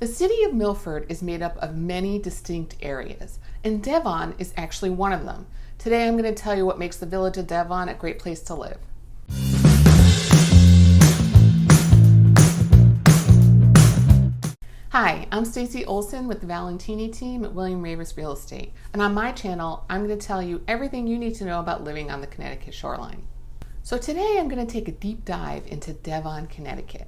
The city of Milford is made up of many distinct areas, and Devon is actually one of them. Today I'm going to tell you what makes the village of Devon a great place to live. Hi, I'm Stacy Olson with the Valentini team at William Ravis Real Estate, and on my channel I'm going to tell you everything you need to know about living on the Connecticut shoreline. So today I'm going to take a deep dive into Devon, Connecticut.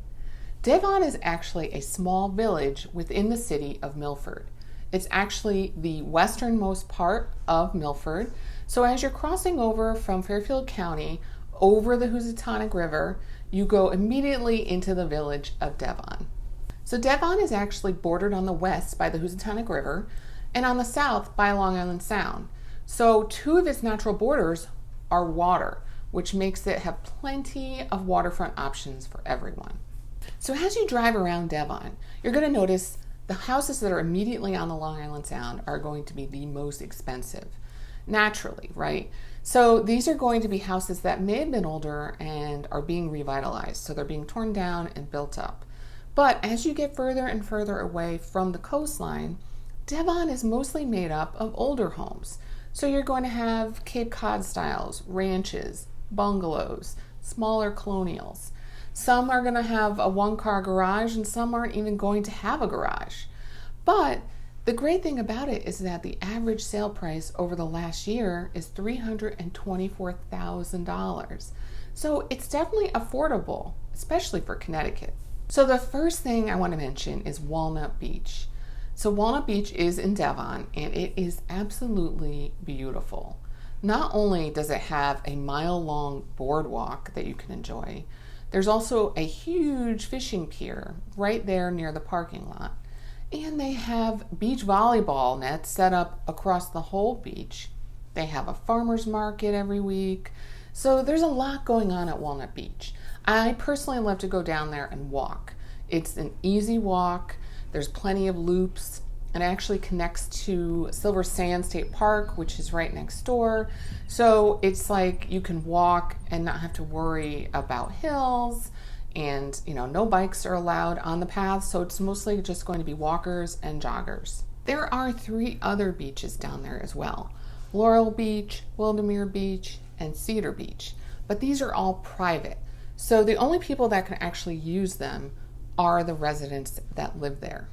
Devon is actually a small village within the city of Milford. It's actually the westernmost part of Milford. So as you're crossing over from Fairfield County over the Housatonic River, you go immediately into the village of Devon. So Devon is actually bordered on the west by the Housatonic River and on the south by Long Island Sound. So two of its natural borders are water, which makes it have plenty of waterfront options for everyone. So as you drive around Devon, you're going to notice the houses that are immediately on the Long Island Sound are going to be the most expensive. Naturally, right? So these are going to be houses that may have been older and are being revitalized. So they're being torn down and built up. But as you get further and further away from the coastline, Devon is mostly made up of older homes. So you're going to have Cape Cod styles, ranches, bungalows, smaller colonials. Some are going to have a one-car garage and some aren't even going to have a garage. But the great thing about it is that the average sale price over the last year is $324,000. So it's definitely affordable, especially for Connecticut. So the first thing I want to mention is Walnut Beach. So Walnut Beach is in Devon and it is absolutely beautiful. Not only does it have a mile-long boardwalk that you can enjoy, there's also a huge fishing pier right there near the parking lot. And they have beach volleyball nets set up across the whole beach. They have a farmer's market every week. So there's a lot going on at Walnut Beach. I personally love to go down there and walk. It's an easy walk. There's plenty of loops. It actually connects to Silver Sand State Park, which is right next door. So it's like you can walk and not have to worry about hills, and no bikes are allowed on the path. So it's mostly just going to be walkers and joggers. There are 3 other beaches down there as well: Laurel Beach, Wildermere Beach, and Cedar Beach. But these are all private. So the only people that can actually use them are the residents that live there.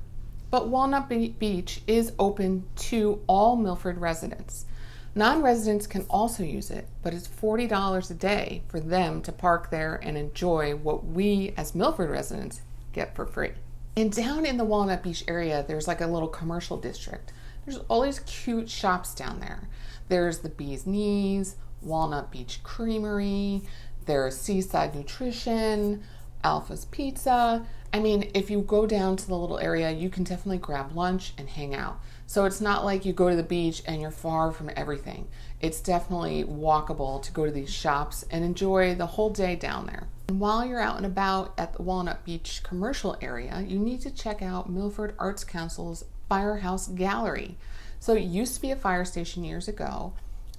But Walnut Beach is open to all Milford residents. Non-residents can also use it, but it's $40 a day for them to park there and enjoy what we as Milford residents get for free. And down in the Walnut Beach area, there's like a little commercial district. There's all these cute shops down there. There's the Bee's Knees, Walnut Beach Creamery, there's Seaside Nutrition, Alpha's Pizza. I mean, if you go down to the little area, you can definitely grab lunch and hang out. So it's not like you go to the beach and you're far from everything. It's definitely walkable to go to these shops and enjoy the whole day down there. And while you're out and about at the Walnut Beach commercial area, you need to check out Milford Arts Council's Firehouse Gallery. So it used to be a fire station years ago,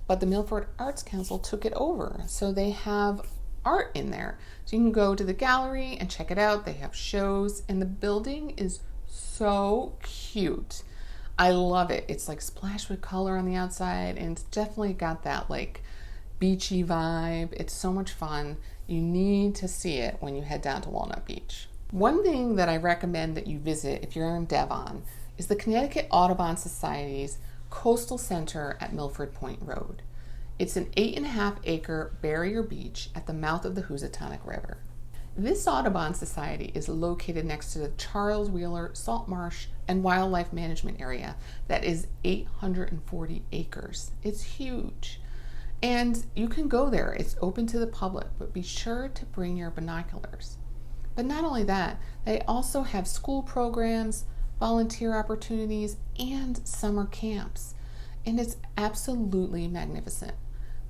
but the Milford Arts Council took it over. So they have art in there. So you can go to the gallery and check it out. They have shows and the building is so cute. I love it. It's like splashed with color on the outside and it's definitely got that like beachy vibe. It's so much fun. You need to see it when you head down to Walnut Beach. One thing that I recommend that you visit if you're in Devon is the Connecticut Audubon Society's Coastal Center at Milford Point Road. It's an 8.5-acre barrier beach at the mouth of the Housatonic River. This Audubon Society is located next to the Charles Wheeler Salt Marsh and Wildlife Management Area that is 840 acres. It's huge. And you can go there. It's open to the public, but be sure to bring your binoculars. But not only that, they also have school programs, volunteer opportunities, and summer camps. And it's absolutely magnificent.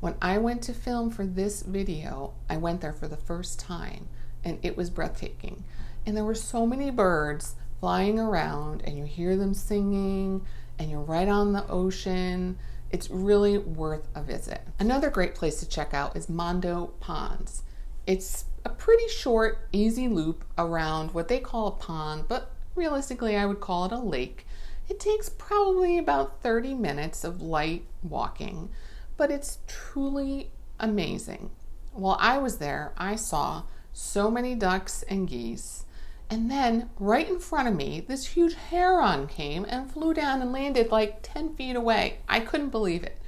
When I went to film for this video, I went there for the first time and it was breathtaking. And there were so many birds flying around and you hear them singing and you're right on the ocean. It's really worth a visit. Another great place to check out is Mondo Ponds. It's a pretty short, easy loop around what they call a pond, but realistically I would call it a lake. It takes probably about 30 minutes of light walking, but it's truly amazing. While I was there, I saw so many ducks and geese. And then right in front of me, this huge heron came and flew down and landed like 10 feet away. I couldn't believe it.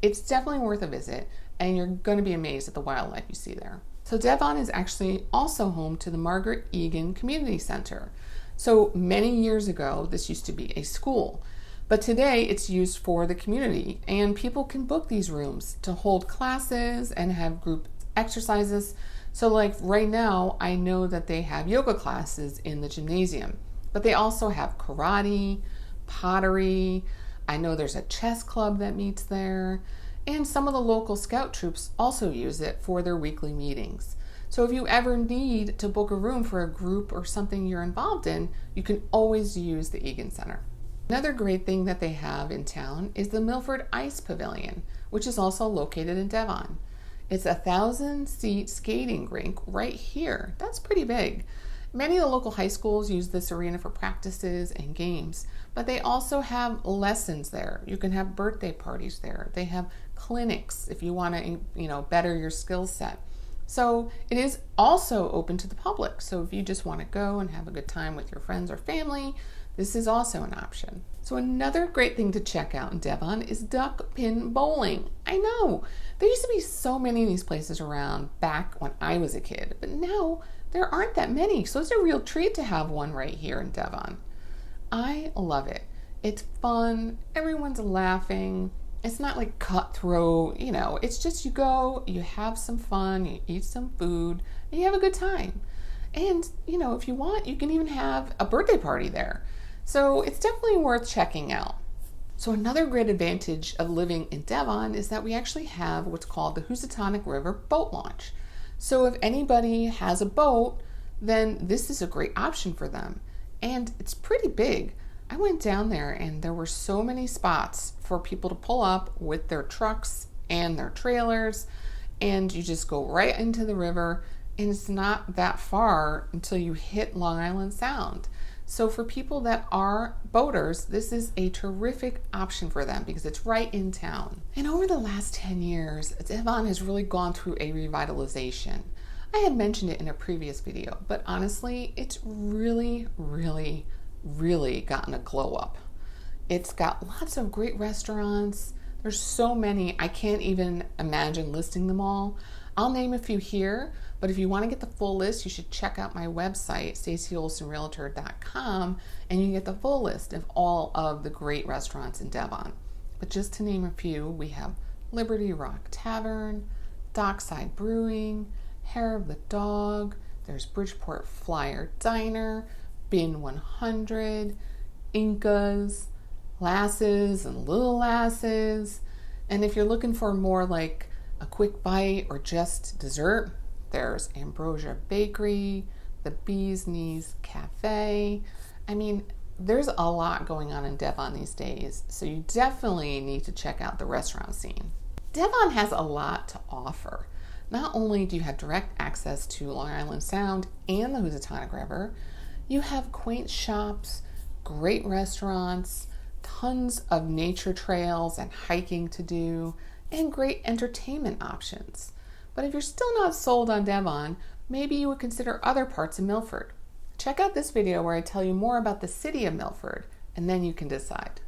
It's definitely worth a visit, and you're going to be amazed at the wildlife you see there. So Devon is actually also home to the Margaret Egan Community Center. So many years ago, this used to be a school, but today it's used for the community, and people can book these rooms to hold classes and have group exercises. So like right now, I know that they have yoga classes in the gymnasium, but they also have karate, pottery. I know there's a chess club that meets there, and some of the local scout troops also use it for their weekly meetings. So if you ever need to book a room for a group or something you're involved in, you can always use the Egan Center. Another great thing that they have in town is the Milford Ice Pavilion, which is also located in Devon. It's a 1,000-seat skating rink right here. That's pretty big. Many of the local high schools use this arena for practices and games, but they also have lessons there. You can have birthday parties there. They have clinics if you want to, better your skill set. So it is also open to the public. So if you just want to go and have a good time with your friends or family, this is also an option. So another great thing to check out in Devon is duck pin bowling. I know, there used to be so many of these places around back when I was a kid, but now there aren't that many. So it's a real treat to have one right here in Devon. I love it. It's fun. Everyone's laughing. It's not like cutthroat, it's just you go, you have some fun, you eat some food, and you have a good time. And, if you want, you can even have a birthday party there. So it's definitely worth checking out. So another great advantage of living in Devon is that we actually have what's called the Housatonic River Boat Launch. So if anybody has a boat, then this is a great option for them. And it's pretty big. I went down there and there were so many spots for people to pull up with their trucks and their trailers, and you just go right into the river, and it's not that far until you hit Long Island Sound. So for people that are boaters, this is a terrific option for them because it's right in town. And over the last 10 years, Devon has really gone through a revitalization. I had mentioned it in a previous video, but honestly, it's really gotten a glow up. It's got lots of great restaurants. There's so many, I can't even imagine listing them all. I'll name a few here, but if you want to get the full list, you should check out my website, stacyolsonrealtor.com, and you can get the full list of all of the great restaurants in Devon. But just to name a few, we have Liberty Rock Tavern, Dockside Brewing, Hair of the Dog, there's Bridgeport Flyer Diner, Bin 100, Incas, Lasses and Little Lasses. And if you're looking for more like a quick bite or just dessert, there's Ambrosia Bakery, the Bee's Knees Cafe. I mean, there's a lot going on in Devon these days, so you definitely need to check out the restaurant scene. Devon has a lot to offer. Not only do you have direct access to Long Island Sound and the Housatonic River, you have quaint shops, great restaurants, tons of nature trails and hiking to do, and great entertainment options. But if you're still not sold on Devon, maybe you would consider other parts of Milford. Check out this video where I tell you more about the city of Milford, and then you can decide.